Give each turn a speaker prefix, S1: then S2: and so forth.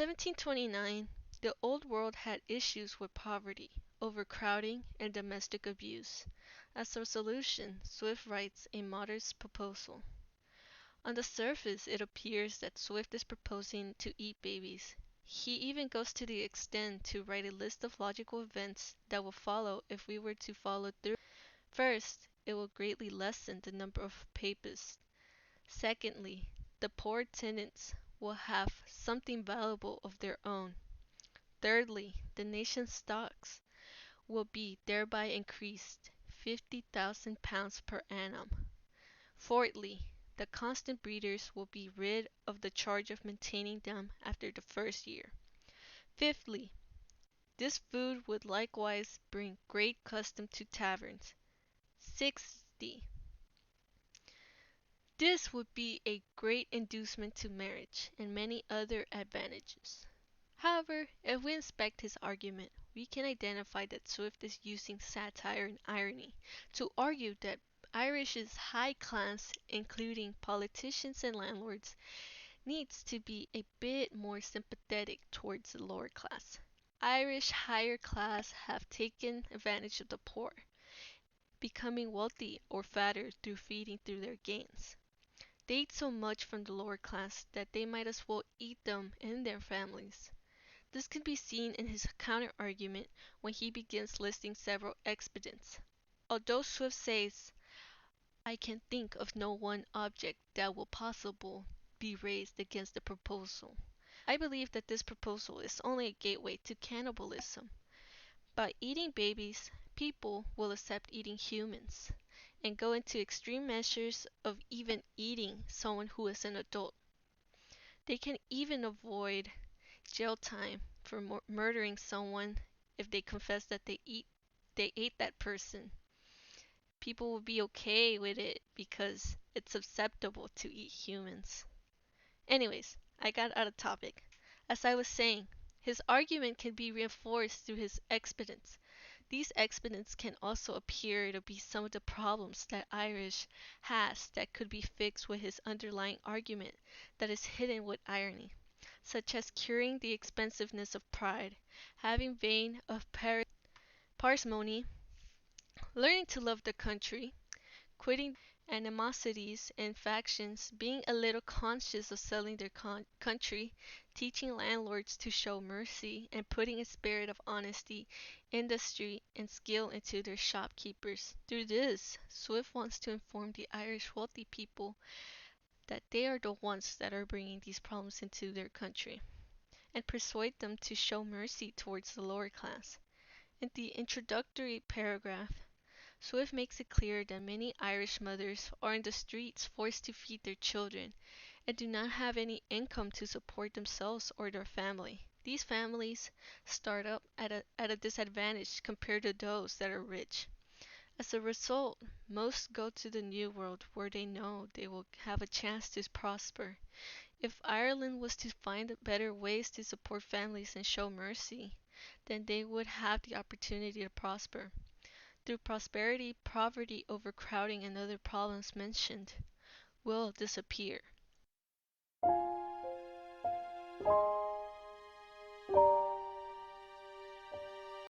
S1: 1729, the Old World had issues with poverty, overcrowding, and domestic abuse. As a solution, Swift writes a modest proposal. On the surface, it appears that Swift is proposing to eat babies. He even goes to the extent to write a list of logical events that will follow if we were to follow through. First, it will greatly lessen the number of papists. Secondly, the poor tenants will have something valuable of their own. Thirdly, the nation's stocks will be thereby increased £50,000 per annum. Fourthly, the constant breeders will be rid of the charge of maintaining them after the first year. Fifthly, this food would likewise bring great custom to taverns. Sixthly, this would be a great inducement to marriage, and many other advantages. However, if we inspect his argument, we can identify that Swift is using satire and irony to argue that Irish's high class, including politicians and landlords, needs to be a bit more sympathetic towards the lower class. Irish higher class have taken advantage of the poor, becoming wealthy or fatter through feeding through their gains. They eat so much from the lower class that they might as well eat them and their families. This can be seen in his counter-argument when he begins listing several expedients. Although Swift says, "I can think of no one object that will possibly be raised against the proposal," I believe that this proposal is only a gateway to cannibalism. By eating babies, people will accept eating humans, and go into extreme measures of even eating someone who is an adult. They can even avoid jail time for murdering someone if they confess that they ate that person. People will be okay with it because it's acceptable to eat humans. Anyways, I got out of topic. As I was saying, his argument can be reinforced through his expedients. These expedients can also appear to be some of the problems that Irish has that could be fixed with his underlying argument that is hidden with irony, such as curing the expensiveness of pride, having vein of parsimony, learning to love the country, quitting animosities and factions, being a little conscious of selling their country, teaching landlords to show mercy, and putting a spirit of honesty, industry, and skill into their shopkeepers. Through this, Swift wants to inform the Irish wealthy people that they are the ones that are bringing these problems into their country, and persuade them to show mercy towards the lower class. In the introductory paragraph, Swift makes it clear that many Irish mothers are in the streets forced to feed their children, and do not have any income to support themselves or their family. These families start up at a disadvantage compared to those that are rich. As a result, most go to the New World where they know they will have a chance to prosper. If Ireland was to find better ways to support families and show mercy, then they would have the opportunity to prosper. Through prosperity, poverty, overcrowding, and other problems mentioned will disappear.